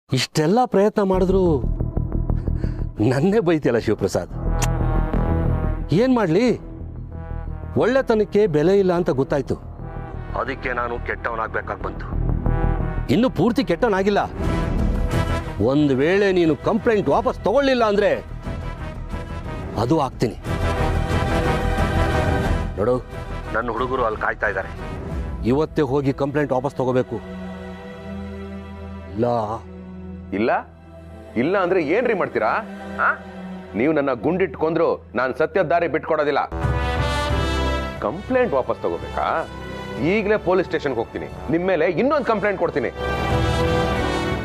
ಇಷ್ಟೆಲ್ಲ ಪ್ರಯತ್ನ ಮಾಡಿದ್ರು ನನ್ನೇ ಬೈತಿಯಲ್ಲ ಶಿವಪ್ರಸಾದ್. ಏನು ಮಾಡಲಿ, ಒಳ್ಳೆತನಕ್ಕೆ ಬೆಲೆ ಇಲ್ಲ ಅಂತ ಗೊತ್ತಾಯ್ತು. ಅದಕ್ಕೆ ನಾನು ಕೆಟ್ಟವನಾಗಬೇಕಾಗಿ ಬಂತು. ಇನ್ನು ಪೂರ್ತಿ ಕೆಟ್ಟವನಾಗಿಲ್ಲ. ಒಂದು ವೇಳೆ ನೀನು ಕಂಪ್ಲೇಂಟ್ ವಾಪಸ್ ತಗೊಳ್ಳಿಲ್ಲ ಅಂದರೆ ಅದು ಆಗ್ತೀನಿ. ನೋಡು, ನನ್ನ ಹುಡುಗರು ಅಲ್ಲಿ ಕಾಯ್ತಾ ಇದ್ದಾರೆ. ಇವತ್ತೇ ಹೋಗಿ ಕಂಪ್ಲೇಂಟ್ ವಾಪಸ್ ತಗೋಬೇಕು. ಇಲ್ಲ ಇಲ್ಲ ಇಲ್ಲ ಅಂದ್ರೆ ಏನ್ರಿ ಮಾಡ್ತೀರಾ? ನೀವು ನನ್ನ ಗುಂಡಿಟ್ಕೊಂಡ್ರು ನಾನು ಸತ್ಯದ ದಾರಿ ಬಿಟ್ಕೊಡೋದಿಲ್ಲ. ಕಂಪ್ಲೇಂಟ್ ವಾಪಸ್ ತಗೋಬೇಕಾ? ಈಗಲೇ ಪೊಲೀಸ್ ಸ್ಟೇಷನ್ಗೆ ಹೋಗ್ತೀನಿ. ನಿಮ್ಮ ಮೇಲೆ ಇನ್ನೊಂದು ಕಂಪ್ಲೇಂಟ್ ಕೊಡ್ತೀನಿ.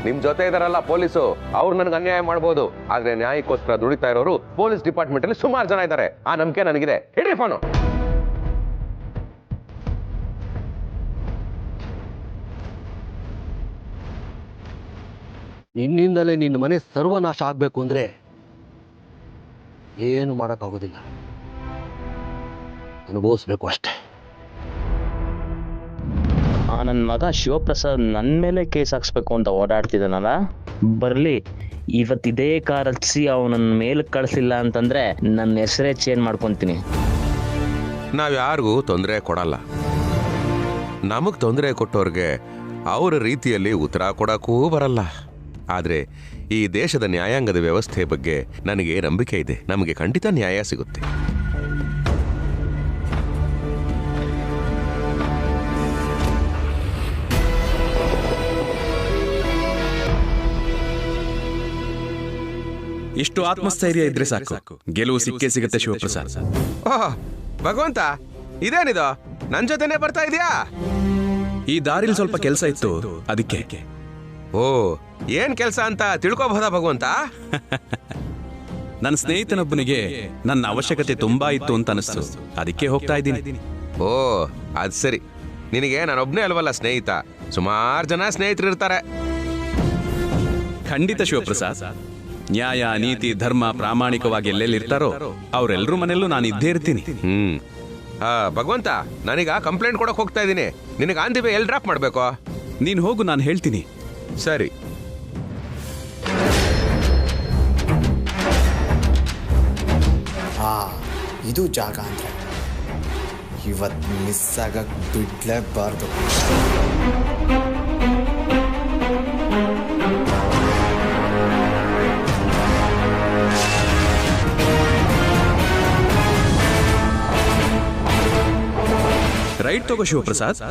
ನಿಮ್ ಜೊತೆ ಇದಾರಲ್ಲ ಪೊಲೀಸು, ಅವ್ರು ನನಗೆ ಅನ್ಯಾಯ ಮಾಡ್ಬೋದು. ಆದ್ರೆ ನ್ಯಾಯಕ್ಕೋಸ್ಕರ ದುಡಿತಾ ಇರೋರು ಪೊಲೀಸ್ ಡಿಪಾರ್ಟ್ಮೆಂಟ್ ಅಲ್ಲಿ ಸುಮಾರು ಜನ ಇದ್ದಾರೆ. ಆ ನಂಬಿಕೆ ನನಗಿದೆ. ಹಿಡ್ರಿ ಫೋನು. ನಿನ್ನಿಂದಲೇ ನಿನ್ನ ಮನೆ ಸರ್ವನಾಶ ಆಗಬೇಕು ಅಂದರೆ ಏನು ಮಾಡೋಕ್ಕಾಗೋದಿಲ್ಲ, ಅನುಭವಿಸ್ಬೇಕು ಅಷ್ಟೇ. ನನ್ನ ಮಗ ಶಿವಪ್ರಸಾದ್ ನನ್ನ ಮೇಲೆ ಕೇಸ್ ಹಾಕ್ಸ್ಬೇಕು ಅಂತ ಓಡಾಡ್ತಿದ್ದಾನಲ್ಲ, ಬರಲಿ. ಇವತ್ತಿದೇ ಕಾರ್ ಹಚ್ಚಿಸಿ ಅವನನ್ನ ಮೇಲೆ ಕಳಿಸಿಲ್ಲ ಅಂತಂದ್ರೆ ನನ್ನ ಹೆಸರೇ ಚೇಂಜ್ ಮಾಡ್ಕೊತೀನಿ. ನಾವ್ಯಾರಿಗೂ ತೊಂದರೆ ಕೊಡಲ್ಲ. ನಮಗ್ ತೊಂದರೆ ಕೊಟ್ಟವ್ರಿಗೆ ಅವ್ರ ರೀತಿಯಲ್ಲಿ ಉತ್ತರ ಕೊಡಕ್ಕೂ ಬರಲ್ಲ. ಆದ್ರೆ ಈ ದೇಶದ ನ್ಯಾಯಾಂಗದ ವ್ಯವಸ್ಥೆ ಬಗ್ಗೆ ನನಗೆ ನಂಬಿಕೆ ಇದೆ. ನಮಗೆ ಖಂಡಿತ ನ್ಯಾಯ ಸಿಗುತ್ತೆ. ಇಷ್ಟು ಆತ್ಮಸ್ಥೈರ್ಯ ಇದ್ರೆ ಸಾಕು, ಗೆಲುವು ಸಿಕ್ಕೇ ಸಿಗುತ್ತೆ ಶಿವಪ್ರಸಾದ್. ಓಹ್ ಭಗವಂತ, ಇದೇನಿದು ನನ್ ಜೊತೆನೆ ಬರ್ತಾ ಇದೆಯಾ? ಈ ದಾರಿಲಿ ಸ್ವಲ್ಪ ಕೆಲಸ ಇತ್ತು, ಅದಕ್ಕೆ. ಓ, ಏನ್ ಕೆಲಸ ಅಂತ ತಿಳ್ಕೋಬಹುದಾ ಭಗವಂತ? ನನ್ನ ಸ್ನೇಹಿತನೊಬ್ಬನಿಗೆ ನನ್ನ ಅವಶ್ಯಕತೆ ತುಂಬಾ ಇತ್ತು ಅಂತ ಅನಿಸ್ತು, ಅದಕ್ಕೆ ಹೋಗ್ತಾ ಇದ್ದೀನಿ. ಓ ಅದ್ ಸರಿ. ನಿನಗೆ ನಾನೊಬ್ನೇ ಅಲ್ವಲ್ಲ ಸ್ನೇಹಿತ, ಸುಮಾರು ಜನ ಸ್ನೇಹಿತರು ಇರ್ತಾರೆ. ಖಂಡಿತ ಶಿವಪ್ರಸಾದ್. ನ್ಯಾಯ, ನೀತಿ, ಧರ್ಮ ಪ್ರಾಮಾಣಿಕವಾಗಿ ಎಲ್ಲೆಲ್ಲಿರ್ತಾರೋ ಅವರೆಲ್ಲರೂ ಮನೆಯಲ್ಲೂ ನಾನು ಇದ್ದೇ ಇರ್ತೀನಿ. ಭಗವಂತ, ನಾನೀಗ ಕಂಪ್ಲೇಂಟ್ ಕೊಡಕ್ ಹೋಗ್ತಾ ಇದ್ದೀನಿ. ನಿನಗೆ ಆನ್ ದಿ ವೇ ಎಲ್ಲಿ ಡ್ರಾಪ್ ಮಾಡ್ಬೇಕು? ನೀನು ಹೋಗು, ನಾನು ಹೇಳ್ತೀನಿ. ಸರಿ. ಇದು ಜಾಗ ಅಂದ್ರೆ ಇವತ್ತು ಮಿಸ್ ಆಗಕ್ ಬಿಡ್ಲೇಬಾರ್ದು. ರೈಟ್ ತಗೋ ಶಿವಪ್ರಸಾದ್.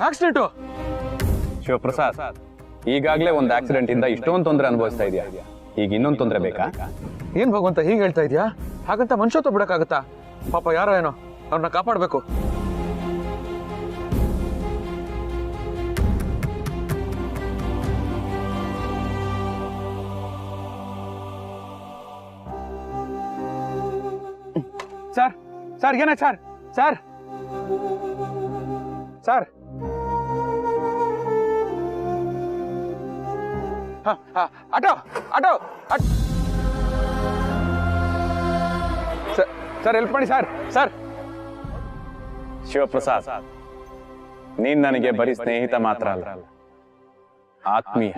ಆಕ್ಸಿಡೆಂಟು. ಶಿವಪ್ರಸಾದ್, ಈಗಾಗಲೇ ಒಂದು ಆಕ್ಸಿಡೆಂಟ್ ಇಂದ ಇಷ್ಟೊಂದು ತೊಂದರೆ ಅನುಭವಿಸ್ತಾ ಇದೆಯಾ? ಈಗ ಇನ್ನೊಂದು ತೊಂದರೆ ಬೇಕಾ? ಏನ್ ಭಗವಂತ ಹೀಗೆ ಹೇಳ್ತಾ ಇದೆಯಾ? ಹಾಗಂತ ಮನುಷ್ಯತ್ವ ಬಿಡಕ್ಕಾಗತ್ತಾ? ಪಾಪ ಯಾರೋ ಏನೋ, ಅವ್ರನ್ನ ಕಾಪಾಡಬೇಕು. ಸರ್ ಸರ್ ಏನಾಯ್ತು sir? Sir sir auto auto sir help ಮಾಡಿ ಸರ್. ಸರ್ ಶಿವಪ್ರಸಾದ್, ನೀನ್ ನನಗೆ ಬರೀ ಸ್ನೇಹಿತ ಮಾತ್ರ ಅಲ್ಲ, ಆತ್ಮೀಯ.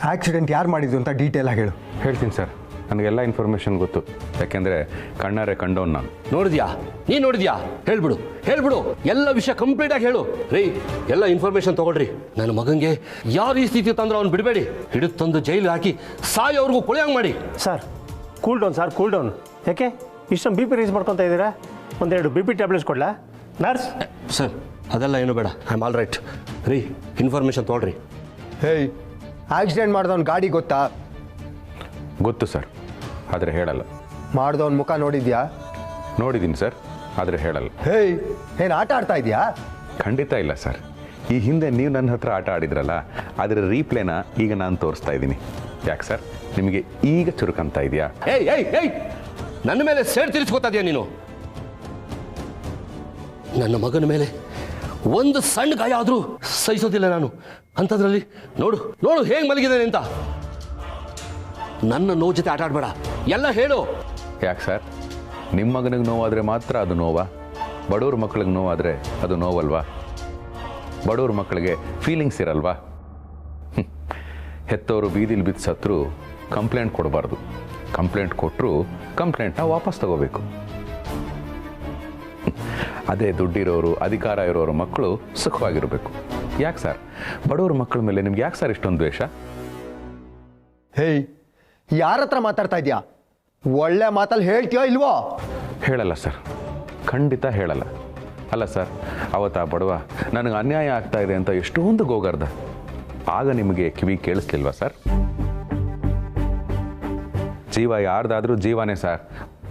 ಆಕ್ಸಿಡೆಂಟ್ ಯಾರು ಮಾಡಿದ್ದು ಅಂತ ಡೀಟೇಲ್ ಆಗಿ ಹೇಳು. ಹೇಳ್ತೀನಿ ಸರ್, ನನಗೆಲ್ಲ ಇನ್ಫಾರ್ಮೇಶನ್ ಗೊತ್ತು. ಯಾಕೆಂದ್ರೆ ಕಣ್ಣಾರೆ ಕಂಡವನು ನಾನು. ನೋಡಿದ್ಯಾ? ನೀನು ನೋಡಿದ್ಯಾ? ಹೇಳ್ಬಿಡು, ಹೇಳ್ಬಿಡು, ಎಲ್ಲ ವಿಷಯ ಕಂಪ್ಲೀಟ್ ಆಗಿ ಹೇಳು. ರೀ, ಎಲ್ಲ ಇನ್ಫಾರ್ಮೇಶನ್ ತಗೊಳ್ರಿ. ನನ್ನ ಮಗಂಗೆ ಯಾರು ಈ ಸ್ಥಿತಿ ತಂದ್ರೆ ಅವ್ನು ಬಿಡಬೇಡಿ. ಹಿಡಿದು ತಂದು ಜೈಲಿಗೆ ಹಾಕಿ ಸಾಯೋವ್ರಿಗೂ ಕೊಳೆಯಂಗೆ ಮಾಡಿ. Sir cool down sir, cool down. ಯಾಕೆ ಇಷ್ಟೊಂದು ಬಿ ಪಿ ರೈಸ್ ಮಾಡ್ಕೊತಾ ಇದ್ದೀರಾ? ಒಂದೆರಡು ಬಿ ಪಿ ಟ್ಯಾಬ್ಲೆಟ್ಸ್ ಕೊಡಲಾ ನರ್ಸ್? ಸರ್ ಅದೆಲ್ಲ ಏನು ಬೇಡ, ಐ ಆಮ್ ಆಲ್ ರೈಟ್. ರೀ, ಇನ್ಫಾರ್ಮೇಶನ್ ತೊಗೊಳ್ರಿ. ಹೇಯ್, ಆಕ್ಸಿಡೆಂಟ್ ಮಾಡಿದವನ ಗಾಡಿ ಗೊತ್ತಾ? ಗೊತ್ತು ಸರ್, ಆದರೆ ಹೇಳಲ್ಲ. ಮಾಡಿದವನ ಮುಖ ನೋಡಿದ್ಯಾ? ನೋಡಿದ್ದೀನಿ ಸರ್, ಆದರೆ ಹೇಳಲ್ಲ. ಹೇಯ್, ಏನು ಆಟ ಆಡ್ತಾ ಇದೆಯಾ? ಖಂಡಿತ ಇಲ್ಲ ಸರ್. ಈ ಹಿಂದೆ ನೀವು ನನ್ನ ಹತ್ರ ಆಟ ಆಡಿದ್ರಲ್ಲ ಅದರ ರೀಪ್ಲೇನ ಈಗ ನಾನು ತೋರಿಸ್ತಾ ಇದ್ದೀನಿ. ಯಾಕೆ ಸರ್ ನಿಮಗೆ ಈಗ ಚುರುಕಂತ ಇದೆಯಾ? ಏಯ್ ಏಯ್ ಏಯ್ ನನ್ನ ಮೇಲೆ ಸೇಡ್ ತೀರಿಸ್ಕೊತಾ ಇದೀಯ ನೀನು. ನನ್ನ ಮಗನ ಮೇಲೆ ಒಂದು ಸಣ್ಣ ಗಾಯ ಆದರೂ ಸಹಿಸೋದಿಲ್ಲ ನಾನು. ಅಂಥದ್ರಲ್ಲಿ ನೋಡು ನೋಡು ಹೇಗೆ ಮಲಗಿದ್ದಾನೆ ಅಂತ. ನನ್ನ ನೋವು ಜೊತೆ ಆಟ ಆಡಬೇಡ, ಎಲ್ಲ ಹೇಳು. ಯಾಕೆ ಸರ್ ನಿಮ್ಮ ಮಗನಿಗೆ ನೋವಾದರೆ ಮಾತ್ರ ಅದು ನೋವಾ? ಬಡವ್ರ ಮಕ್ಕಳಿಗೆ ನೋವಾದರೆ ಅದು ನೋವಲ್ವಾ? ಬಡವ್ರ ಮಕ್ಕಳಿಗೆ ಫೀಲಿಂಗ್ಸ್ ಇರಲ್ವಾ? ಹೆತ್ತವರು ಬೀದಿಲಿ ಬಿದ್ದು ಸತ್ರು ಕಂಪ್ಲೇಂಟ್ ಕೊಡಬಾರ್ದು, ಕಂಪ್ಲೇಂಟ್ ಕೊಟ್ಟರು ಕಂಪ್ಲೇಂಟ್ನ ವಾಪಸ್ ತಗೋಬೇಕು. ಅದೇ ದುಡ್ಡಿರೋರು ಅಧಿಕಾರ ಇರೋರು ಮಕ್ಕಳು ಸುಖವಾಗಿರಬೇಕು. ಯಾಕೆ ಸರ್ ಬಡವ್ರ ಮಕ್ಕಳ ಮೇಲೆ ನಿಮ್ಗೆ ಯಾಕೆ ಸರ್ ಇಷ್ಟೊಂದು ದ್ವೇಷ? ಹೇಯ್, ಯಾರ ಹತ್ರ ಮಾತಾಡ್ತಾ ಇದೆಯಾ? ಒಳ್ಳೆ ಮಾತಲ್ಲಿ ಹೇಳ್ತೀಯೋ ಇಲ್ವೋ? ಹೇಳಲ್ಲ ಸರ್, ಖಂಡಿತ ಹೇಳಲ್ಲ. ಅಲ್ಲ ಸರ್, ಅವತ್ತು ಆ ಬಡವ ನನಗೆ ಅನ್ಯಾಯ ಆಗ್ತಾ ಇದೆ ಅಂತ ಎಷ್ಟೊಂದು ಗೋಗರ್ದ, ಆಗ ನಿಮಗೆ ಕಿವಿ ಕೇಳಿಸ್ಲಿಲ್ವಾ ಸರ್? ಜೀವ ಯಾರ್ದಾದ್ರೂ ಜೀವನೇ ಸರ್.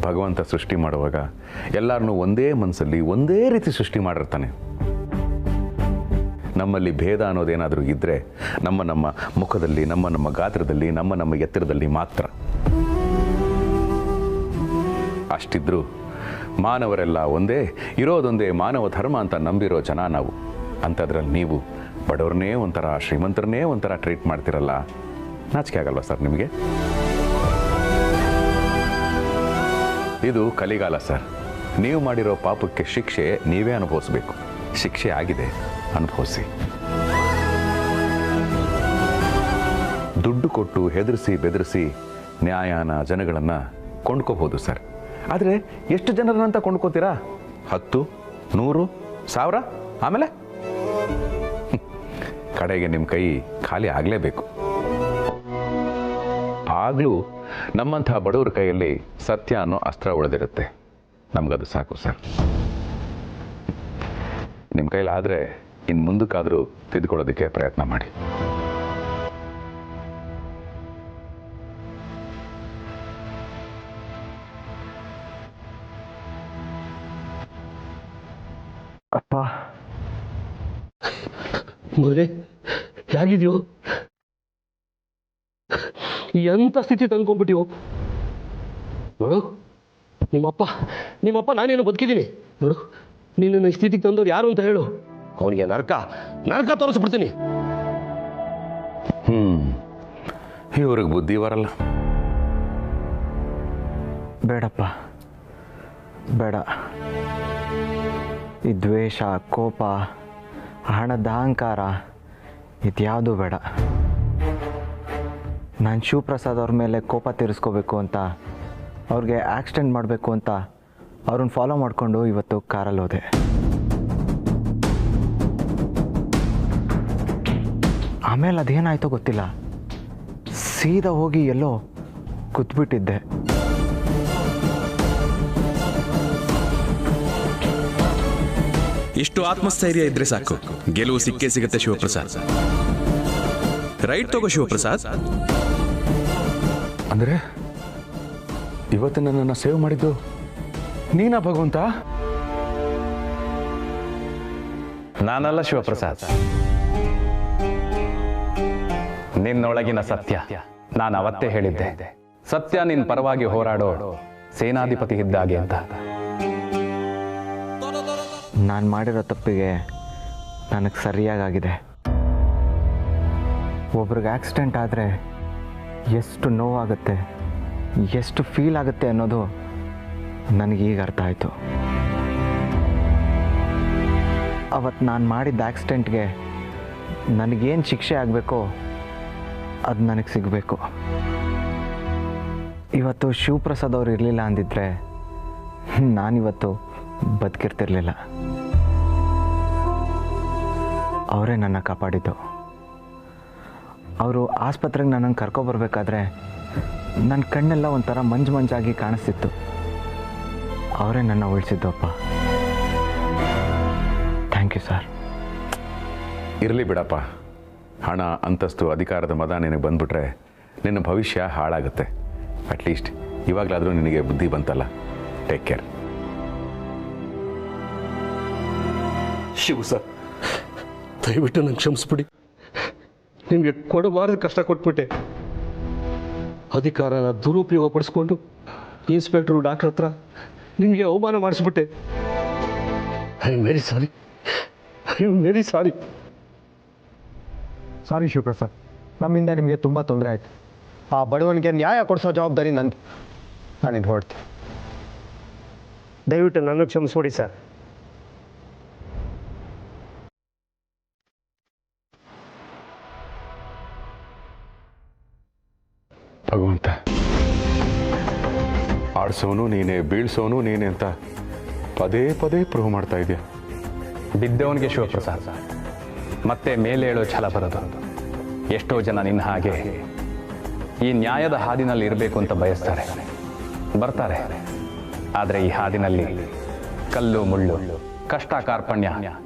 ಭಗವಂತ ಸೃಷ್ಟಿ ಮಾಡುವಾಗ ಎಲ್ಲರನ್ನೂ ಒಂದೇ ಮನಸ್ಸಲ್ಲಿ ಒಂದೇ ರೀತಿ ಸೃಷ್ಟಿ ಮಾಡಿರ್ತಾನೆ. ನಮ್ಮಲ್ಲಿ ಭೇದ ಅನ್ನೋದೇನಾದರೂ ಇದ್ದರೆ ನಮ್ಮ ಮುಖದಲ್ಲಿ, ನಮ್ಮ ಗಾತ್ರದಲ್ಲಿ, ನಮ್ಮ ಎತ್ತರದಲ್ಲಿ ಮಾತ್ರ. ಅಷ್ಟಿದ್ರೂ ಮಾನವರೆಲ್ಲ ಒಂದೇ, ಇರೋದೊಂದೇ ಮಾನವ ಧರ್ಮ ಅಂತ ನಂಬಿರೋ ಜನ ನಾವು. ಅಂಥದ್ರಲ್ಲಿ ನೀವು ಬಡವ್ರನ್ನೇ ಒಂಥರ, ಶ್ರೀಮಂತರನ್ನೇ ಒಂಥರ ಟ್ರೀಟ್ ಮಾಡ್ತಿರಲ್ಲ, ನಾಚಿಕೆ ಆಗಲ್ವಾ ಸರ್ ನಿಮಗೆ? ಇದು ಕಲಿಗಾಲ ಸರ್. ನೀವು ಮಾಡಿರೋ ಪಾಪಕ್ಕೆ ಶಿಕ್ಷೆ ನೀವೇ ಅನುಭವಿಸ್ಬೇಕು. ಶಿಕ್ಷೆ ಆಗಿದೆ, ಅನುಭವಿಸಿ. ದುಡ್ಡು ಕೊಟ್ಟು ಹೆದರಿಸಿ ಬೆದರಿಸಿ ನ್ಯಾಯನ ಜನಗಳನ್ನು ಕೊಂಡ್ಕೋಬಹುದು ಸರ್. ಆದರೆ ಎಷ್ಟು ಜನರನ್ನಂತ ಕೊಂಡ್ಕೋತೀರಾ? 10, 100, 1000, ಆಮೇಲೆ ಕಡೆಗೆ ನಿಮ್ಮ ಕೈ ಖಾಲಿ ಆಗಲೇಬೇಕು. ಆಗಲೂ ನಮ್ಮಂಥ ಬಡವರ ಕೈಯಲ್ಲಿ ಸತ್ಯ ಅನ್ನೋ ಅಸ್ತ್ರ ಉಳಿದಿರುತ್ತೆ. ನಮಗದು ಸಾಕು ಸರ್. ನಿಮ್ಮ ಕೈಲಾದರೆ ಇನ್ನು ಮುಂದಕ್ಕಾದರೂ ತಿದ್ದುಕೊಳ್ಳೋದಕ್ಕೆ ಪ್ರಯತ್ನ ಮಾಡಿ. ಅಪ್ಪ, ಮಗನೇ ಹೇಗಿದೆಯೋ? ಎಂಥ ಸ್ಥಿತಿ ತಂದ್ಕೊಂಡ್ಬಿಟ್ಟಿವೋ ನೋಡು. ನಿಮ್ಮಪ್ಪ ನಾನೇನು ಬದುಕಿದ್ದೀನಿ ನೋಡು. ನೀನು ಈ ಸ್ಥಿತಿಗೆ ತಂದವ್ರು ಯಾರು ಅಂತ ಹೇಳು. ಅವನಿಗೆ ನರಕ ತೋರಿಸ್ಬಿಡ್ತೀನಿ. ಇವ್ರಿಗೆ ಬುದ್ಧಿ ಬರಲ್ಲ. ಬೇಡಪ್ಪ, ಬೇಡ. ಈ ದ್ವೇಷ, ಕೋಪ, ಹಣದ ಅಹಂಕಾರ ಇದ್ಯಾವುದೂ ಬೇಡ. ನಾನು ಶಿವಪ್ರಸಾದ್ ಅವ್ರ ಮೇಲೆ ಕೋಪ ತೀರಿಸ್ಕೋಬೇಕು ಅಂತ, ಅವ್ರಿಗೆ ಆಕ್ಸಿಡೆಂಟ್ ಮಾಡಬೇಕು ಅಂತ ಅವ್ರನ್ನ ಫಾಲೋ ಮಾಡಿಕೊಂಡು ಇವತ್ತು ಕಾರಲ್ಲಿ ಹೋದೆ. ಆಮೇಲೆ ಅದೇನಾಯ್ತೋ ಗೊತ್ತಿಲ್ಲ, ಸೀದಾ ಹೋಗಿ ಎಲ್ಲೋ ಕೂತ್ಬಿಟ್ಟಿದ್ದೆ. ಇಷ್ಟು ಆತ್ಮಸ್ಥೈರ್ಯ ಇದ್ರೆ ಸಾಕು, ಗೆಲುವು ಸಿಕ್ಕೇ ಸಿಗುತ್ತೆ ಶಿವಪ್ರಸಾದ್. ರೈಟ್ ತಗೋ ಶಿವಪ್ರಸಾದ್. ಅಂದರೆ ಇವತ್ತು ನನ್ನನ್ನು ಸೇವ್ ಮಾಡಿದ್ದು ನೀನಾ ಭಗವಂತ? ನಾನಲ್ಲ ಶಿವಪ್ರಸಾದ್, ನಿನ್ನೊಳಗಿನ ಸತ್ಯ. ನಾನು ಅವತ್ತೇ ಹೇಳಿದ್ದೆ, ಸತ್ಯ ನಿನ್ನ ಪರವಾಗಿ ಹೋರಾಡೋ ಸೇನಾಧಿಪತಿ ಇದ್ದಾಗೆ ಅಂತ. ನಾನು ಮಾಡಿರೋ ತಪ್ಪಿಗೆ ನನಗೆ ಸರಿಯಾಗಿದೆ. ಒಬ್ರಿಗೆ ಆಕ್ಸಿಡೆಂಟ್ ಆದರೆ ಎಷ್ಟು ನೋವಾಗುತ್ತೆ, ಎಷ್ಟು ಫೀಲ್ ಆಗುತ್ತೆ ಅನ್ನೋದು ನನಗೀಗ ಅರ್ಥ ಆಯಿತು. ಅವತ್ತು ನಾನು ಮಾಡಿದ್ದ ಆಕ್ಸಿಡೆಂಟ್ಗೆ ನನಗೇನು ಶಿಕ್ಷೆ ಆಗಬೇಕೋ ಅದು ನನಗೆ ಸಿಗಬೇಕು. ಇವತ್ತು ಶಿವಪ್ರಸಾದ್ ಅವರು ಇರಲಿಲ್ಲ ಅಂದಿದ್ರೆ ನಾನಿವತ್ತು ಬದುಕಿರ್ತಿರ್ಲಿಲ್ಲ. ಅವರೇ ನನ್ನ ಕಾಪಾಡಿದ್ದು. ಅವರು ಆಸ್ಪತ್ರೆಗೆ ನನ್ನನ್ನು ಕರ್ಕೊಬರ್ಬೇಕಾದ್ರೆ ನನ್ನ ಕಣ್ಣೆಲ್ಲ ಒಂಥರ ಮಂಜಾಗಿ ಕಾಣಿಸ್ತಿತ್ತು. ಅವರೇ ನನ್ನ ಉಳಿಸಿದ್ದು ಅಪ್ಪ. Thank you sir. ಇರಲಿ ಬಿಡಪ್ಪ, ಹಣ, ಅಂತಸ್ತು, ಅಧಿಕಾರದ ಮದ ನಿನಗೆ ಬಂದ್ಬಿಟ್ರೆ ನಿನ್ನ ಭವಿಷ್ಯ ಹಾಳಾಗುತ್ತೆ. ಅಟ್ಲೀಸ್ಟ್ ಇವಾಗಲಾದರೂ ನಿನಗೆ ಬುದ್ಧಿ ಬಂತಲ್ಲ. Take care. ಶಿವು ಸರ್, ದಯವಿಟ್ಟು ನಂಗೆ ಕ್ಷಮಿಸ್ಬಿಡಿ. ನಿಮಗೆ ಕೊಡಬಾರದು ಕಷ್ಟ ಕೊಟ್ಬಿಟ್ಟೆ. ಅಧಿಕಾರನ ದುರುಪಯೋಗ ಪಡಿಸ್ಕೊಂಡು ಇನ್ಸ್ಪೆಕ್ಟ್ರು ಡಾಕ್ಟರ್ ಹತ್ರ ನಿಮಗೆ ಅವಮಾನ ಮಾಡಿಸ್ಬಿಟ್ಟೆ. I am very sorry. I am very sorry. Sorry Shivaprasad, ನಮ್ಮಿಂದ ನಿಮಗೆ ತುಂಬ ತೊಂದರೆ ಆಯಿತು. ಆ ಬಡವನಿಗೆ ನ್ಯಾಯ ಕೊಡಿಸೋ ಜವಾಬ್ದಾರಿ ನಂದು. ನಾನಿದು ಹೊರಡ್ತೀನಿ. ದಯವಿಟ್ಟು ನನ್ನ ಕ್ಷಮಿಸ್ಬಿಡಿ ಸರ್. ಭಗವಂತ, ಆಡ್ಸೋನು ನೀನೇ, ಬೀಳ್ಸೋನು ನೀನೇ ಅಂತ ಪದೇ ಪದೇ ಪ್ರೂವ್ ಮಾಡ್ತಾ ಇದೆಯಾ. ಬಿದ್ದವನಿಗೆ ಶಿವಪ್ರಸಾದ್ ಮತ್ತೆ ಮೇಲೆ ಹೇಳೋ ಛಲ ಬರೋದು. ಎಷ್ಟೋ ಜನ ನಿನ್ನ ಹಾಗೆ ಈ ನ್ಯಾಯದ ಹಾದಿನಲ್ಲಿ ಇರಬೇಕು ಅಂತ ಬಯಸ್ತಾರೆ, ಬರ್ತಾರೆ. ಆದರೆ ಈ ಹಾದಿನಲ್ಲಿ ಕಲ್ಲು ಮುಳ್ಳು, ಕಷ್ಟ ಕಾರ್ಪಣ್ಯ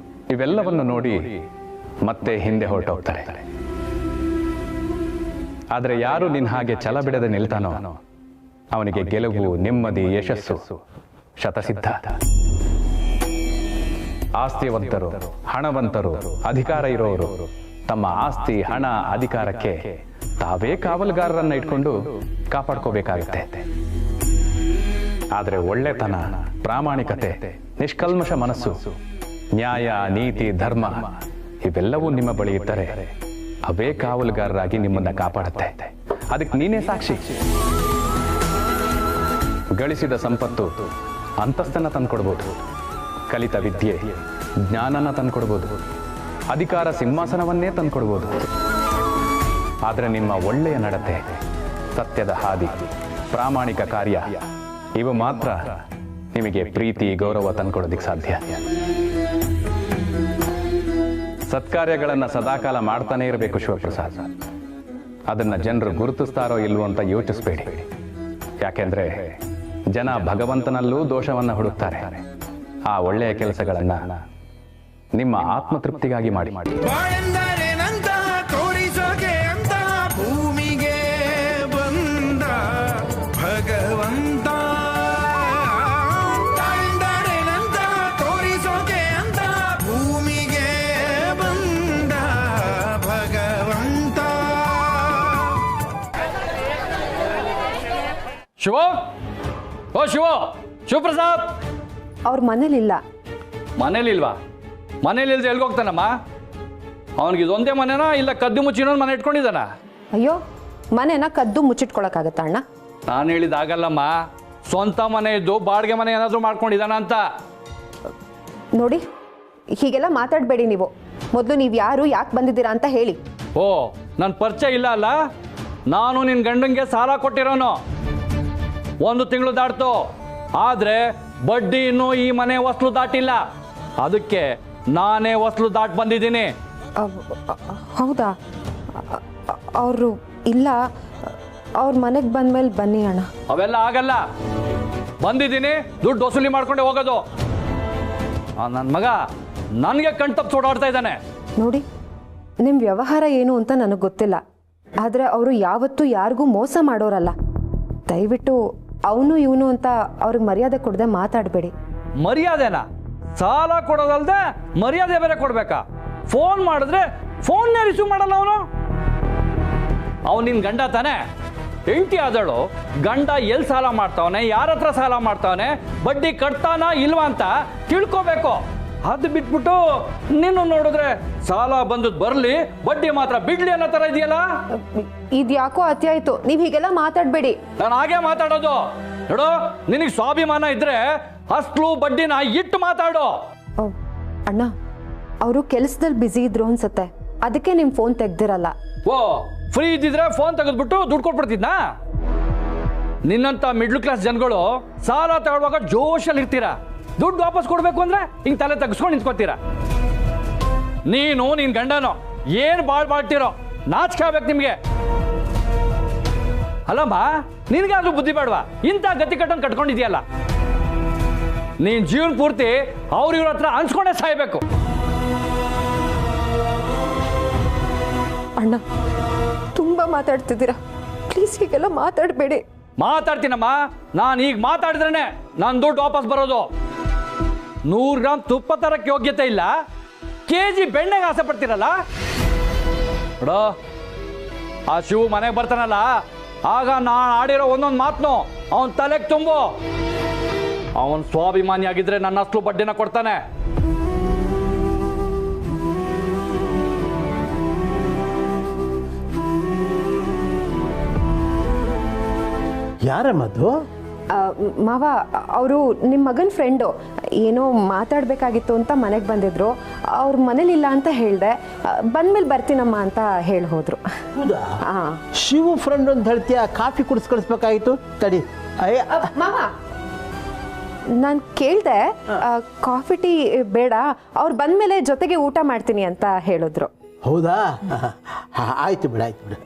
ಇವೆಲ್ಲವನ್ನು ನೋಡಿ ಮತ್ತೆ ಹಿಂದೆ ಹೊರಟೋಗ್ತಾರೆ. ಆದರೆ ಯಾರು ನಿನ್ನ ಹಾಗೆ ಛಲ ಬಿಡದೆ ನಿಲ್ತಾನೋ ಅವನಿಗೆ ಗೆಲುವು, ನೆಮ್ಮದಿ, ಯಶಸ್ಸು ಶತಸಿದ್ಧ. ಆಸ್ತಿವಂತರು, ಹಣವಂತರು, ಅಧಿಕಾರ ಇರೋರು ತಮ್ಮ ಆಸ್ತಿ, ಹಣ, ಅಧಿಕಾರಕ್ಕೆ ತಾವೇ ಕಾವಲುಗಾರರನ್ನ ಇಟ್ಕೊಂಡು ಕಾಪಾಡ್ಕೋಬೇಕಾಗುತ್ತೆ. ಆದರೆ ಒಳ್ಳೆತನ, ಪ್ರಾಮಾಣಿಕತೆ, ನಿಷ್ಕಲ್ಮಶ ಮನಸ್ಸು, ನ್ಯಾಯ, ನೀತಿ, ಧರ್ಮ ಇವೆಲ್ಲವೂ ನಿಮ್ಮ ಬಳಿ ಇದ್ದರೆ ಅವೇ ಕಾವಲುಗಾರರಾಗಿ ನಿಮ್ಮನ್ನ ಕಾಪಾಡುತ್ತೆ. ಅದಕ್ಕೆ ನೀನೇ ಸಾಕ್ಷಿ. ಗಳಿಸಿದ ಸಂಪತ್ತು ಅಂತಸ್ತನ್ನ ತಂದ್ಕೊಡ್ಬೋದು, ಕಲಿತ ವಿದ್ಯೆ ಜ್ಞಾನನ ತಂದ್ಕೊಡ್ಬೋದು, ಅಧಿಕಾರ ಸಿಂಹಾಸನವನ್ನೇ ತಂದ್ಕೊಡ್ಬೋದು. ಆದರೆ ನಿಮ್ಮ ಒಳ್ಳೆಯ ನಡತೆ, ಸತ್ಯದ ಹಾದಿ, ಪ್ರಾಮಾಣಿಕ ಕಾರ್ಯ ಇವು ಮಾತ್ರ ನಿಮಗೆ ಪ್ರೀತಿ, ಗೌರವ ತಂದ್ಕೊಡೋದಿಕ್ಕೆ ಸಾಧ್ಯ. ಸತ್ಕಾರ್ಯಗಳನ್ನು ಸದಾಕಾಲ ಮಾಡ್ತಾನೆ ಇರಬೇಕು ಶಿವಪ್ರಸಾದ್. ಅದನ್ನ ಜನರು ಗುರುತಿಸ್ತಾರೋ ಇಲ್ವೋ ಅಂತ ಯೋಚಿಸಬೇಡಿ. ಯಾಕೆಂದ್ರೆ ಜನ ಭಗವಂತನಲ್ಲೂ ದೋಷವನ್ನ ಹುಡುಕ್ತಾರೆ. ಆ ಒಳ್ಳೆಯ ಕೆಲಸಗಳನ್ನ ನಿಮ್ಮ ಆತ್ಮತೃಪ್ತಿಗಾಗಿ ಮಾಡಿ. ತೋರಿಸೋಕೆ ಅಂತ ಭೂಮಿಗೆ ಬಂದ ಭಗವಂತ, ತೋರಿಸೋಕೆ ಅಂತ ಭೂಮಿಗೆ ಬಂದ ಭಗವಂತ. ಶಿವ, ಓ ಶಿವ, ಶಿವಪ್ರಸಾದ್ ಅವ್ರ ಮನೇಲಿಲ್ಲ. ಮನೇಲಿಲ್ವಾ? ಮನೇಲಿಲ್ದೆ ಎಲ್ಗೋಗ್ತಾನಮ್ಮ? ಅವನಿಗೆ ಇದೊಂದೇ ಮನೆನಾ ಇಲ್ಲ ಕದ್ದು ಮುಚ್ಚಿ ಇನ್ನೊಂದು ಮನೆ ಇಟ್ಕೊಂಡಿದ್ದಾನ? ಅಯ್ಯೋ, ಮನೆನ ಕದ್ದು ಮುಚ್ಚಿಟ್ಕೊಳಕ್ಕಾಗತ್ತ ಅಣ್ಣ? ನಾನು ಹೇಳಿದಾಗಲ್ಲಮ್ಮ, ಸ್ವಂತ ಮನೆ ಇದ್ದು ಬಾಡಿಗೆ ಮನೆ ಏನಾದರೂ ಮಾಡ್ಕೊಂಡಿದ್ದಾನ ಅಂತ. ನೋಡಿ, ಹೀಗೆಲ್ಲ ಮಾತಾಡಬೇಡಿ ನೀವು. ಮೊದಲು ನೀವು ಯಾರು, ಯಾಕೆ ಬಂದಿದ್ದೀರಾ ಅಂತ ಹೇಳಿ. ಓ, ನನ್ನ ಪರಿಚಯ ಇಲ್ಲ ಅಲ್ಲ? ನಾನು ನಿನ್ನ ಗಂಡಂಗೆ ಸಾಲ ಕೊಟ್ಟಿರೋನು. 1 ತಿಂಗಳು ದಾಟ್ತು, ಆದರೆ ಬಡ್ಡಿ ಇನ್ನೂ ಈ ಮನೆ ಹೊಸ್ಲು ದಾಟಿಲ್ಲ. ಅದಕ್ಕೆ ನಾನೇ ಹೊಸ್ಲು ದಾಟ್ ಬಂದಿದ್ದೀನಿ. ಹೌದಾ? ಅವರು ಇಲ್ಲ, ಅವ್ರ ಮನೆಗೆ ಬಂದ್ಮೇಲೆ ಬನ್ನಿ ಅಣ್ಣ. ಅವೆಲ್ಲ ಆಗಲ್ಲ. ಬಂದಿದ್ದೀನಿ, ದುಡ್ಡು ವಸೂಲಿ ಮಾಡ್ಕೊಂಡೆ ಹೋಗೋದು. ನನ್ನ ಮಗ ನನಗೆ ಕಣ್ತಪ್ಪಿಸಿ ಓಡಾಡ್ತಾ ಇದ್ದಾನೆ. ನೋಡಿ, ನಿಮ್ಮ ವ್ಯವಹಾರ ಏನು ಅಂತ ನನಗೆ ಗೊತ್ತಿಲ್ಲ, ಆದರೆ ಅವರು ಯಾವತ್ತೂ ಯಾರಿಗೂ ಮೋಸ ಮಾಡೋರಲ್ಲ. ದಯವಿಟ್ಟು ಅವನು ಇವನು ಅಂತ ಅವ್ರಿಗೆ ಮರ್ಯಾದೆ ಕೊಡದೆ ಮಾತಾಡಬೇಡಿ. ಮರ್ಯಾದೆನಾ? ಸಾಲ ಕೊಡೋದಲ್ದೆ ಮರ್ಯಾದೆ ಬೇರೆ ಕೊಡ್ಬೇಕಾ? ಫೋನ್ ಮಾಡಿದ್ರೆ ಫೋನ್ನೇ ರಿಸೀವ್ ಮಾಡಲ್ಲ ಅವನು. ಅವನು ನಿನ್ನ ಗಂಡ ತಾನೆ? ಹೆಂಡತಿ ಆದಳು ಗಂಡ ಎಲ್ಲಿ ಸಾಲ ಮಾಡ್ತಾವನೆ, ಯಾರ ಹತ್ರ ಸಾಲ ಮಾಡ್ತಾವನೆ, ಬಡ್ಡಿ ಕಟ್ತಾನ ಇಲ್ವಾ ಅಂತ ತಿಳ್ಕೋಬೇಕು. ಅದು ಬಿಟ್ಬಿಟ್ಟು ನೀನು ನೋಡಿದ್ರೆ ಸಾಲ ಬಂದದ್ದು ಬರಲಿ, ಬಡ್ಡಿ ಮಾತ್ರ ಬಿಡ್ಲಿ ಅನ್ನೋ ಥರ ಇದೆಯಲ್ಲ. ಇದ್ಯಾಕೋ ಅತ್ಯಾಯ್ತು, ನೀವು ಹೀಗೆಲ್ಲ ಮಾತಾಡಬೇಡಿ. ನಾನು ಹಾಗೆ ಮಾತಾಡೋದು. ನೋಡು, ನಿನಗೆ ಸ್ವಾಭಿಮಾನ ಇದ್ರೆ ಅಸ್ಲು ಬಡ್ಡಿನ ಇಟ್ಟು ಮಾತಾಡು. ಅಣ್ಣ, ಅವರು ಕೆಲಸದಲ್ಲಿ ಬ್ಯುಸಿ ಇದ್ರು ಅನ್ಸುತ್ತೆ, ಅದಕ್ಕೆ ನಿಮ್ಮ ಫೋನ್ ತೆಗ್ದಿರಲ್ಲ. ಓ, ಫ್ರೀ ಇದ್ದಿದ್ರೆ ಫೋನ್ ತೆಗೆದ್ಬಿಟ್ಟು ದುಡ್ಡು ಕೊಟ್ಬಿಡ್ತಿದ್ನಾ? ನಿನ್ನಂತ ಮಿಡ್ಲ್ ಕ್ಲಾಸ್ ಜನಗಳು ಸಾಲ ತಗೊಳ್ಳುವಾಗ ಜೋಶಲ್ಲಿ ಇರ್ತೀರಾ, ದುಡ್ಡು ವಾಪಸ್ ಕೊಡ್ಬೇಕು ಅಂದ್ರೆ ಹಿಂಗ್ ತಲೆ ತಗ್ಸ್ಕೊಂಡು ನಿಂತ್ಕೋತೀರಾ. ನೀನು ನಿನ್ ಗಂಡನೋ ಏನ್ ಬಾಳ್ತಿರೋ, ನಾಚಿಕೆ ಆಗ್ಬೇಕು ನಿಮ್ಗೆ. ಅಲ್ಲಮ್ಮ, ನಿನ್ಗಾದ್ರೂ ಬುದ್ಧಿ ಬೇಡವಾ? ಇಂಥ ಗತಿ ಕಟ್ಟಂಗ್ ಕಟ್ಕೊಂಡಿದ್ಯಲ್ಲ, ನೀನ್ ಜೀವನ ಪೂರ್ತಿ ಅವ್ರ ಇವ್ರ ಹತ್ರ ಅನ್ಸ್ಕೊಂಡೇ ಸಾಯ್ಬೇಕು. ಅಣ್ಣ, ತುಂಬಾ ಮಾತಾಡ್ತಿದ್ದೀರಾ, ಪ್ಲೀಸ್ ಹೀಗೆಲ್ಲ ಮಾತಾಡಬೇಡಿ. ಮಾತಾಡ್ತೀನಮ್ಮ, ನಾನು ಈಗ ಮಾತಾಡಿದ್ರೇನೆ ನನ್ನ ದುಡ್ಡು ವಾಪಸ್ ಬರೋದು. 100 ಗ್ರಾಮ್ ತುಪ್ಪ ತರಕ್ಕೆ ಯೋಗ್ಯತೆ ಇಲ್ಲ, ಕೆಜಿ ಬೆಣ್ಣೆಗೆ ಆಸೆ ಪಡ್ತೀರಲ್ಲ ನೋಡೋ, ಆ ಶಿವು ಮನೆಗೆ ಬರ್ತಾನಲ್ಲ, ಆಗ ನಾನು ಆಡಿರೋ ಒಂದೊಂದು ಮಾತನ್ನು ಅವನ ತಲೆಗೆ ತುಂಬು. ಅವನ್ ಸ್ವಾಭಿಮಾನಿ ಆಗಿದ್ರೆ ನನ್ನ ಅಷ್ಟು ಬಡ್ಡಿನ ಕೊಡ್ತಾನೆ. ಯಾರಮ್ಮದು? ಮಾವ, ಅವರು ನಿಮ್ಮ ಮಗನ ಫ್ರೆಂಡು. ಏನೋ ಮಾತಾಡಬೇಕಾಗಿತ್ತು ಅಂತ ಮನೆಗೆ ಬಂದಿದ್ರು. ಅವ್ರ ಮನೇಲಿಲ್ಲ ಅಂತ ಹೇಳಿದೆ. ಬಂದ್ಮೇಲೆ ಬರ್ತೀನಮ್ಮ ಅಂತ ಹೇಳಿ ಹೋದ್ರು. ಹೌದಾ? ಶಿವು ಫ್ರೆಂಡ್ ಅಂತ ಹೇಳ್ತೀಯ, ಕಾಫಿ ಕುಡಿಸ್ಕಳಿಸ್ಬೇಕಾಗಿತ್ತು. ತಡಿ. ಮಾವ, ನಾನು ಕೇಳಿದೆ, ಕಾಫಿ ಟೀ ಬೇಡ, ಅವ್ರು ಬಂದ್ಮೇಲೆ ಜೊತೆಗೆ ಊಟ ಮಾಡ್ತೀನಿ ಅಂತ ಹೇಳಿದ್ರು. ಹೌದಾ? ಆಯ್ತು ಬಿಡ, ಆಯ್ತು ಬಿಡ.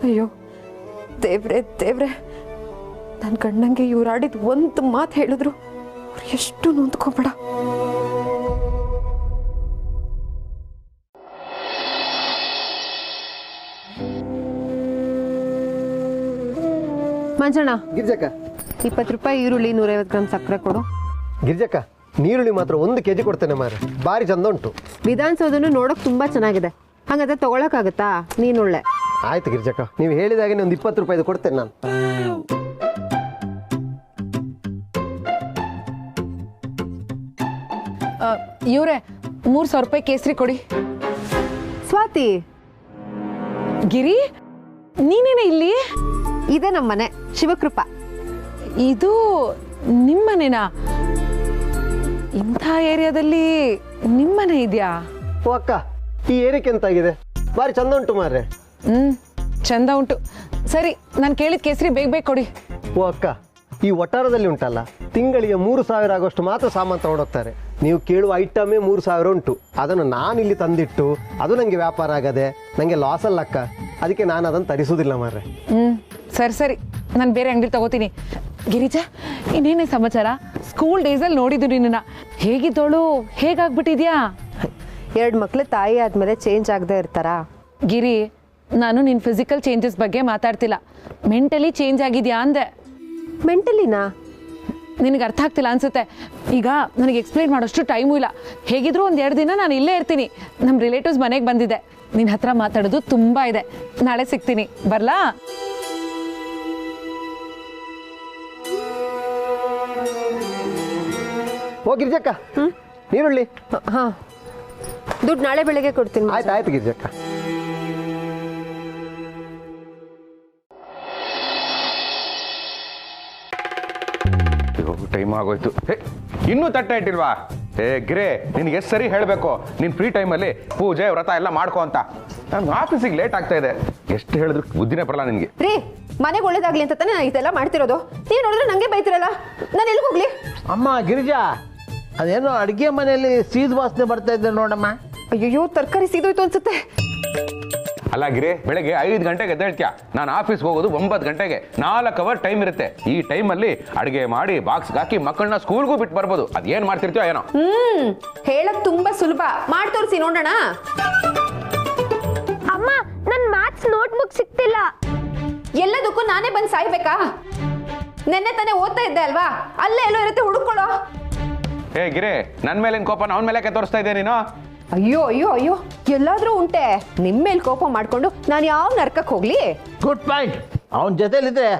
ಅಯ್ಯೋ ದೇವ್ರೆ ದೇವ್ರೆ, ನನ್ನ ಗಂಡಂಗೆ ಇವ್ರಾಡಿದ ಒಂದು ಮಾತು ಹೇಳಿದ್ರು ಅವ್ರು ಎಷ್ಟು ನೊಂದ್ಕೋಬೇಡ. ಮಂಜಣ್ಣ, ಗಿರ್ಜಕ್ಕ 20 ರೂಪಾಯಿ ಈರುಳ್ಳಿ, 150 ಗ್ರಾಮ್ ಸಕ್ಕರೆ ಕೊಡು. ಗಿರ್ಜಕ್ಕ, ನೀರುಳ್ಳಿ ಮಾತ್ರ 1 ಕೆಜಿ ಕೊಡ್ತೇನೆ ಮಾರ, ಭಾರಿ ಚಂದ ಉಂಟು. ವಿಧಾನಸೌಧನು ನೋಡೋಕೆ ತುಂಬಾ ಚೆನ್ನಾಗಿದೆ, ಹಾಗಾದ್ರೆ ತಗೊಳಕ್ಕಾಗತ್ತಾ? ನೀನುಳ್ಳೆ. ಆಯ್ತು ಗಿರ್ಜಕ್ಕ, ನೀವು ಹೇಳಿದಾಗೆ ಒಂದು 20 ರೂಪಾಯಿದು ಕೊಡ್ತೇನೆ ನಾನು. ಇವ್ರೆ 300 ರೂಪಾಯಿ ಕೇಸರಿ ಕೊಡಿ. ಸ್ವಾತಿ, ಗಿರಿ, ನೀನೇನೆ ಇಲ್ಲಿ? ಇದೆ ನಮ್ಮನೆ, ಶಿವಕೃಪಾ. ಇದು ನಿಮ್ಮನೆನಾ? ಇಂಥ ಏರಿಯಾದಲ್ಲಿ ನಿಮ್ಮನೆ ಇದೆಯಾ? ಓ ಅಕ್ಕ, ಈ ಏರಿಕೆ ಎಂತಾಗಿದೆ, ಭಾರಿ ಚಂದ ಉಂಟು ಮಾರ್ರೆ. ಚಂದ ಉಂಟು. ಸರಿ, ನಾನು ಕೇಳಿದ ಕೇಸರಿ ಬೇಗ ಬೇಗ ಕೊಡಿ. ಓ ಅಕ್ಕ, ಈ ವಟಾರದಲ್ಲಿ ಉಂಟಲ್ಲ, ತಿಂಗಳಿಗೆ 3000 ಆಗೋಷ್ಟು ಮಾತ್ರ ಸಾಮಾನು ತಗೊಂಡೋಗ್ತಾರೆ. ನೀವು ಕೇಳುವ ಐಟಮೇ 3000 ಉಂಟು. ಅದನ್ನು ನಾನು ಇಲ್ಲಿ ತಂದಿಟ್ಟು ಅದು ನನಗೆ ವ್ಯಾಪಾರ ಆಗದೆ ನನಗೆ ಲಾಸ್ ಅಲ್ಲ ಅಕ್ಕ. ಅದಕ್ಕೆ ನಾನು ಅದನ್ನು ತರಿಸುವುದಿಲ್ಲ ಮಾರ್ರೆ. ಸರಿ ಸರಿ, ನಾನು ಬೇರೆ ಅಂಗಡಿ ತಗೋತೀನಿ. ಗಿರಿಜಾ, ಇನ್ನೇನೇ ಸಮಾಚಾರ? ಸ್ಕೂಲ್ ಡೇಸಲ್ಲಿ ನೋಡಿದ್ದು ನಿನ್ನ, ಹೇಗಿದ್ದೋಳು, ಹೇಗಾಗ್ಬಿಟ್ಟಿದ್ಯಾ? 2 ಮಕ್ಳು ತಾಯಿ ಆದಮೇಲೆ ಚೇಂಜ್ ಆಗದೆ ಇರ್ತಾರಾ? ಗಿರಿ, ನಾನು ನಿನ್ನ ಫಿಸಿಕಲ್ ಚೇಂಜಸ್ ಬಗ್ಗೆ ಮಾತಾಡ್ತಿಲ್ಲ, ಮೆಂಟಲಿ ಚೇಂಜ್ ಆಗಿದ್ಯಾ ಅಂದೆ. ಮೆಂಟಲಿನಾ? ನಿನಗೆ ಅರ್ಥ ಆಗ್ತಿಲ್ಲ ಅನ್ಸುತ್ತೆ. ಈಗ ನನಗೆ ಎಕ್ಸ್ಪ್ಲೈನ್ ಮಾಡೋಷ್ಟು ಟೈಮು ಇಲ್ಲ. ಹೇಗಿದ್ರು 1-2 ದಿನ ನಾನು ಇಲ್ಲೇ ಇರ್ತೀನಿ. ನಮ್ಮ ರಿಲೇಟಿವ್ಸ್ ಮನೆಗೆ ಬಂದಿದೆ, ನಿನ್ನ ಹತ್ರ ಮಾತಾಡೋದು ತುಂಬ ಇದೆ. ನಾಳೆ ಸಿಗ್ತೀನಿ, ಬರ್ಲಾ? ಓ ಗಿರ್ಜಕ್ಕ, ನೀರುಳ್ಳಿ. ಹಾಂ, ದುಡ್ಡು ನಾಳೆ ಬೆಳಗ್ಗೆ ಕೊಡ್ತೀನಿ. ಆಯ್ತು ಆಯ್ತು ಗಿರ್ಜಕ್ಕ. ಟೈಮ್ ಆಗೋಯ್ತು. ಇನ್ನೂ ತಟ್ಟೆ ಇಟ್ಟಿಲ್ವಾ? ಗಿರೇ, ನಿನ್ಗೆ ಎಷ್ಟು ಸರಿ ಹೇಳಬೇಕು, ನೀನು ಫ್ರೀ ಟೈಮಲ್ಲಿ ಪೂಜೆ ವ್ರತ ಎಲ್ಲ ಮಾಡ್ಕೊ ಅಂತ. ನಾನು ಆಫೀಸಿಗೆ ಲೇಟ್ ಆಗ್ತಾ ಇದೆ. ಎಷ್ಟು ಹೇಳಿದ್ರು ಬುದ್ಧಿನೇ ಬರಲ್ಲ ನಿನಗೆ. ರೀ, ಮನೆಗೆ ಒಳ್ಳೇದಾಗ್ಲಿ ಅಂತ ತಾನೇ ನಾನು ಇದೆಲ್ಲ ಮಾಡ್ತಿರೋದು. ನೀವು ನೋಡಿದ್ರೆ ನಂಗೆ ಬೈತಿರಲ್ಲ, ನಾನು ಎಲ್ಲಿಗೆ ಹೋಗ್ಲಿ? ಅಮ್ಮ ಗಿರಿಜಾ, ಅದೇನೋ ಅಡುಗೆ ಮನೆಯಲ್ಲಿ ಸೀದ ವಾಸನೆ ಬರ್ತಾ ಇದ್ದೆ ನೋಡಮ್ಮ. ಅಯ್ಯೋ, ತರಕಾರಿ ಸೀದೋಯ್ತು ಅನ್ಸುತ್ತೆ. ಅಲ್ಲ ಗಿರಿ, ಬೆಳಗ್ಗೆ 5 ಗಂಟೆಗೆ ಎದ್ದೇಳ್ತೀಯ, ನಾನು ಆಫೀಸ್ಗೆ ಹೋಗೋದು 9 ಗಂಟೆಗೆ. 4 ಅವರ್ ಟೈಮ್ ಇರುತ್ತೆ. ಈ ಟೈಮಲ್ಲಿ ಅಡುಗೆ ಮಾಡಿ ಬಾಕ್ಸ್ಗೆ ಹಾಕಿ ಮಕ್ಕಳನ್ನ ಸ್ಕೂಲ್ಗೂ ಬಿಟ್ಟು ಬರ್ಬೋದು. ಅದೇನು ಮಾಡ್ತಿರ್ತೀಯೋ ಏನೋ. ಹೇಳಕ್ ತುಂಬಾ ಸುಲಭ, ಮಾಡಿ ತೋರಿಸಿ ನೋಡೋಣ. ಅಮ್ಮ, ನನ್ನ ಮ್ಯಾಥ್ಸ್ ನೋಟ್ಬುಕ್ ಸಿಗ್ತಿಲ್ಲ. ಎಲ್ಲದಕ್ಕೂ ನಾನೇ ಬಂದು ಸಾಯ್ಬೇಕಾ? ನೆನ್ನೆ ತಾನೇ ಓದ್ತಾ ಇದ್ದೆ ಅಲ್ವಾ, ಅಲ್ಲೇ ಎಲ್ಲೋ ಇರುತ್ತೆ, ಹುಡುಕೊಳ್ಳೋ. ಗಿರಿ, ನನ್ನ ಮೇಲಿನ ಕೋಪನ ಅವನ ಮೇಲೆ ತೋರಿಸ್ತಾ ಇದ್ದೆ ನೀನು. ಅಯ್ಯೋ ಅಯ್ಯೋ ಅಯ್ಯೋ, ಎಲ್ಲಾದ್ರೂ ಉಂಟೆ. ನಿಮ್ಮ ಮೇಲೆ ಕೋಪ ಮಾಡ್ಕೊಂಡು ನಾನು ಯಾವ ನರಕಕ್ಕೆ ಹೋಗ್ಲಿ? Good point. ಅವನ ಜೊತೆಲಿದ್ರೆ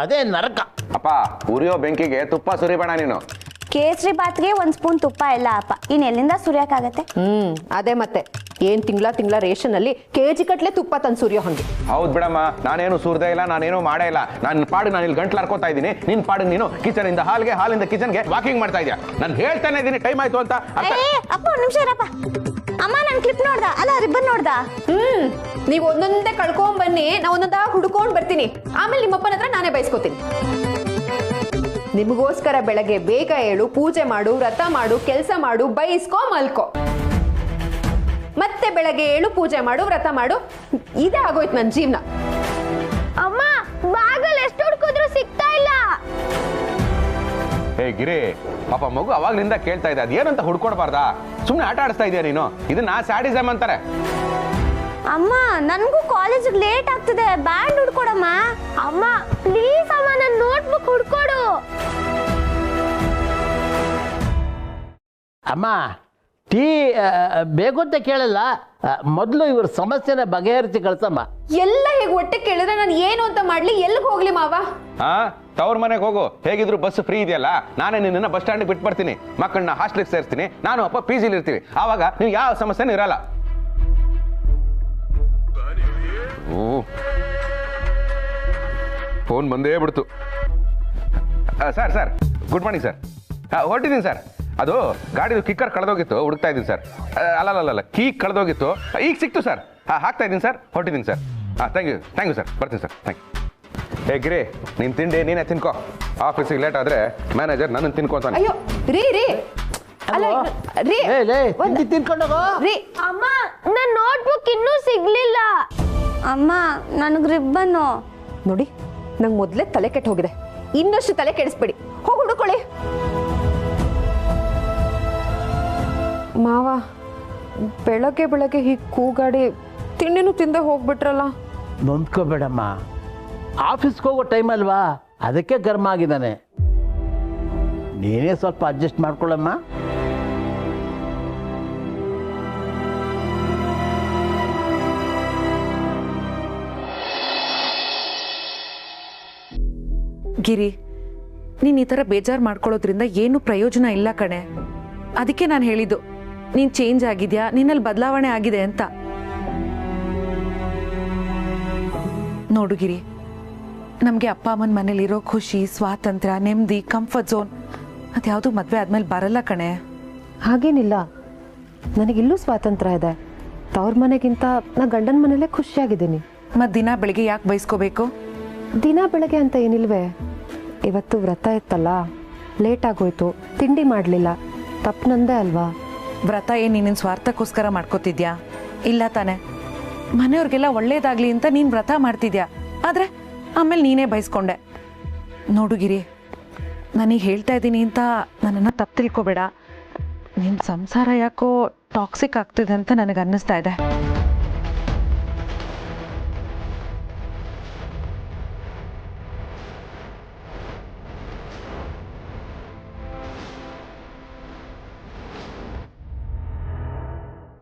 ಅದೇ ನರಕ. ಅಪ್ಪ, ಉರಿಯೋ ಬೆಂಕಿಗೆ ತುಪ್ಪ ಸುರಿಬೇಡ ನೀನು. ಕೇಸರಿ ಬಾತ್ಗೆ 1 ಸ್ಪೂನ್ ತುಪ್ಪ ಇಲ್ಲ ಅಪ್ಪ, ಇನ್ ಎಲ್ಲಿಂದ ಸುರಿಯಕ್ಕಾಗತ್ತೆ? ಅದೇ ಮತ್ತೆ, ಏನ್ ತಿಂಗಳ ರೇಷನ್ ಅಲ್ಲಿ ಕೆಜಿ ಕಟ್ಲೆ ತುಪ್ಪ ತಂದು ಸುರಿಯೋ ಹಂಗೆ. ಹೌದ್ ಬಿಡಮ್ಮ, ನಾನೇನು ಸುರ್ದೇ ಇಲ್ಲ, ನಾನೇನು ಮಾಡೇ ಇಲ್ಲ. ನನ್ನ ಪಾಡಿಗೆ ನಾನು ಇಲ್ಲಿ ಗಂಟ್ಲು ಹರ್ಕೋತಾ ಇದ್ದೀನಿ, ನಿನ್ ಪಾಡಿಗೆ ನೀನು ಕಿಚನ್ ಇಂದ ಹಾಲ್ಗೆ, ಹಾಲಿಂದ ಕಿಚನ್ಗೆ ವಾಕಿಂಗ್ ಮಾಡ್ತಾ ಇದೀಯ. ನಾನು ಹೇಳ್ತಾನೆ ಇದ್ದೀನಿ ಟೈಮ್ ಆಯ್ತು ಅಂತ. ಅಪ್ಪ, 1 ನಿಮಿಷ ಇರಪ್ಪ. ಅಮ್ಮ, ನಾನು ಕ್ಲಿಪ್ ನೋಡ್ದ, ಅಲ್ಲ ರಿಬ್ಬನ್ ನೋಡ್ದ? ನೀವು ಒಂದೊಂದೇ ಕಳ್ಕೊಂಡ್ ಬನ್ನಿ, ನಾ ಒಂದೊಂದ ಹುಡ್ಕೊಂಡ್ ಬರ್ತೀನಿ. ಆಮೇಲೆ ನಿಮ್ಮಪ್ಪನ ಹತ್ರ ನಾನೇ ಬಯಸ್ಕೋತೀನಿ. ನಿಮಗೋಸ್ಕರ ಬೆಳಗ್ಗೆ ಬೇಗ ಏಳು, ಪೂಜೆ ಮಾಡು, ವ್ರತ ಮಾಡು, ಕೆಲಸ ಮಾಡು, ಬೈಸ್ಕೋ, ಮಲ್ಕೋ. ಮತ್ತೆ ಬೆಳಗ್ಗೆ ಏಳು, ಪೂಜೆ ಮಾಡು, ವ್ರತ ಮಾಡು. ಇದೇ ಆಗೋಯ್ತು ನನ್ನ ಜೀವನ. ಅಮ್ಮ, ಬಾಗಲ್ ಎಷ್ಟು ಹುಡುಕಿದ್ರು ಸಿಗ್ತಾ ಇಲ್ಲ. ಗಿರಿ, ಪಾಪ ಮಗು ಅವಾಗ್ಲಿಂದ ಕೇಳ್ತಾ ಇದೆ, ಅದೇನಂತ ಹುಡ್ಕೊಡ್ಬಾರ್ದಾ? ಸುಮ್ಮನೆ ಆಟ ಆಡಿಸ್ತಾ ಇದೆಯಾ ನೀನು? ಇದನ್ನ ಸ್ಯಾಡಿಸಮ್ ಅಂತಾರೆ. ಅಮ್ಮ ನನಗೂ ಕಾಲೇಜಿಗೆ ಲೇಟ್ ಆಗ್ತಿದೆ, ಬ್ಯಾಂಡ್ ಹುಡ್ಕೊಡಮ್ಮ. ಅಮ್ಮ ಪ್ಲೀಸ್ ಅಮ್ಮ, ನನ್ನ ನೋಟ್ಬುಕ್ ಹುಡ್ಕೊಡು. ಅಮ್ಮ ಟೀ ಬೇಕು ಅಂತ ಕೇಳಲ್ಲ, ಮೊದಲು ಇವ್ರ ಸಮಸ್ಯೆನ ಬಗೆಹರಿಸಿ ಕಳ್ಸಮ್ಮ. ಎಲ್ಲ ಹೇಗೆ ಹೊಟ್ಟೆ ಕೇಳಿದ್ರೆ ನಾನು ಏನು ಅಂತ ಮಾಡ್ಲಿ, ಎಲ್ಲಿಗೆ ಹೋಗ್ಲಿ ಮಾವ? ತವ್ರ ಮನೆಗೆ ಹೋಗು, ಹೇಗಿದ್ರು ಬಸ್ ಫ್ರೀ ಇದೆಯಲ್ಲ, ನಾನೇ ನಿನ್ನ ಬಸ್ ಸ್ಟ್ಯಾಂಡ್ ಬಿಟ್ಟು ಬರ್ತೀನಿ, ಮಕ್ಕಳನ್ನ ಹಾಸ್ಟೆಲ್ಗೆ ಸೇರಿಸ್ತೀನಿ, ನಾನು ಅಪ್ಪ ಪಿ ಜಿಲಿ ಇರ್ತೀವಿ, ಆವಾಗ ನೀವು ಯಾವ ಸಮಸ್ಯೆನೂ ಇರಲ್ಲ. ಫೋನ್ ಬಂದೇ ಬಿಡ್ತು. Sir good morning sir. ಹೊರಟಿದ್ದೀನಿ ಸರ್, ಅದು ಗಾಡಿದು ಕಿಕ್ಕರ್ ಕಳೆದೋಗಿತ್ತು, ಹುಡುಕ್ತಾ ಇದ್ದೀನಿ ಸರ್. ಅಲ್ಲ ಕೀ ಕಳೆದೋಗಿತ್ತು, ಈಗ ಸಿಕ್ತು ಸರ್. ಹಾಕ್ತಾ ಇದ್ದೀನಿ ಸರ್, ಹೊರಟಿದ್ದೀನಿ ಸರ್. ಥ್ಯಾಂಕ್ ಯು ಸರ್, ಬರ್ತೀನಿ ಸರ್. Thank you. ಹೇ ಗಿರಿ, ನೀನು ತಿಂಡಿ ನೀನೇ ತಿನ್ಕೋ, ಆಫೀಸಿಗೆ ಲೇಟ್ ಆದರೆ ಮ್ಯಾನೇಜರ್ ನನ್ನನ್ನು ತಿನ್ಕೋತಾನೆ. ಅಯ್ಯೋ ರೀ ಅಲ್ಲ ರೀ ತಿನ್ಕೊಂಡೋಗೋ ರೀ. ಅಮ್ಮ ನನ್ನ ನೋಟ್ಬುಕ್ ಇನ್ನೂ ಸಿಗ್ಲಿಲ್ಲ. ಅಮ್ಮ ನನಗೆ ರಿಬ್ಬನ್ನು ನೋಡಿ, ನಂಗೆ ಮೊದಲೇ ತಲೆ ಕೆಟ್ಟು ಹೋಗಿದೆ, ಇನ್ನಷ್ಟು ತಲೆ ಕೆಡಿಸ್ಬೇಡಿ, ಹೋಗಿ ಹುಡುಕೊಳ್ಳಿ. ಮಾವ, ಬೆಳಗ್ಗೆ ಹೀಗೆ ಕೂಗಾಡಿ ತಿಂಡಿನೂ ತಿಂದೆ ಹೋಗ್ಬಿಟ್ರಲ್ಲ. ನೊಂದ್ಕೋಬೇಡಮ್ಮ, ಆಫೀಸ್ಗೆ ಹೋಗೋ ಟೈಮ್ ಅಲ್ವಾ, ಅದಕ್ಕೆ ಗರ್ಮ ಆಗಿದ್ದಾನೆ. ನೀನೇ ಸ್ವಲ್ಪ ಅಡ್ಜಸ್ಟ್ ಮಾಡ್ಕೊಳ್ಳಮ್ಮ. ಗಿರಿ, ನೀನು ಈ ಥರ ಬೇಜಾರು ಮಾಡ್ಕೊಳ್ಳೋದ್ರಿಂದ ಏನು ಪ್ರಯೋಜನ ಇಲ್ಲ ಕಣೆ. ಅದಕ್ಕೆ ನಾನು ಹೇಳಿದ್ದು, ನೀನು ಚೇಂಜ್ ಆಗಿದ್ಯಾ, ನಿನ್ನಲ್ಲಿ ಬದಲಾವಣೆ ಆಗಿದೆ ಅಂತ. ನೋಡು ಗಿರಿ, ನಮಗೆ ಅಪ್ಪ ಅಮ್ಮನ ಮನೇಲಿರೋ ಖುಷಿ, ಸ್ವಾತಂತ್ರ್ಯ, ನೆಮ್ಮದಿ, ಕಂಫರ್ಟ್ ಝೋನ್ ಅದ್ಯಾವುದು ಮದುವೆ ಆದಮೇಲೆ ಬರಲ್ಲ ಕಣೆ. ಹಾಗೇನಿಲ್ಲ, ನನಗಿಲ್ಲೂ ಸ್ವಾತಂತ್ರ್ಯ ಇದೆ. ತವ್ರ ಮನೆಗಿಂತ ನಾ ಗಂಡನ ಮನೇಲೇ ಖುಷಿಯಾಗಿದ್ದೀನಿ. ಮತ್ತು ದಿನ ಬೆಳಿಗ್ಗೆ ಯಾಕೆ ಬಯಸ್ಕೋಬೇಕು? ದಿನ ಬೆಳಗ್ಗೆ ಅಂತ ಏನಿಲ್ವೇ, ಇವತ್ತು ವ್ರತ ಇತ್ತಲ್ಲ, ಲೇಟ್ ಆಗೋಯ್ತು, ತಿಂಡಿ ಮಾಡಲಿಲ್ಲ, ತಪ್ಪು ನಂದೇ ಅಲ್ವಾ? ವ್ರತ ಏನು ನೀನಿನ ಸ್ವಾರ್ಥಕ್ಕೋಸ್ಕರ ಮಾಡ್ಕೋತಿದ್ಯಾ? ಇಲ್ಲ ತಾನೆ, ಮನೆಯವ್ರಿಗೆಲ್ಲ ಒಳ್ಳೇದಾಗ್ಲಿ ಅಂತ ನೀನು ವ್ರತ ಮಾಡ್ತಿದ್ಯಾ, ಆದರೆ ಆಮೇಲೆ ನೀನೇ ಬಯಸ್ಕೊಂಡೆ. ನೋಡು ಗಿರಿ, ನನಗೆ ಹೇಳ್ತಾ ಇದ್ದೀನಿ ಅಂತ ನನ್ನನ್ನು ತಪ್ಪು ತಿಳ್ಕೊಬೇಡ. ನಿನ್ನ ಸಂಸಾರ ಯಾಕೋ ಟಾಕ್ಸಿಕ್ ಆಗ್ತಿದೆ ಅಂತ ನನಗೆ ಅನ್ನಿಸ್ತಾ ಇದೆ.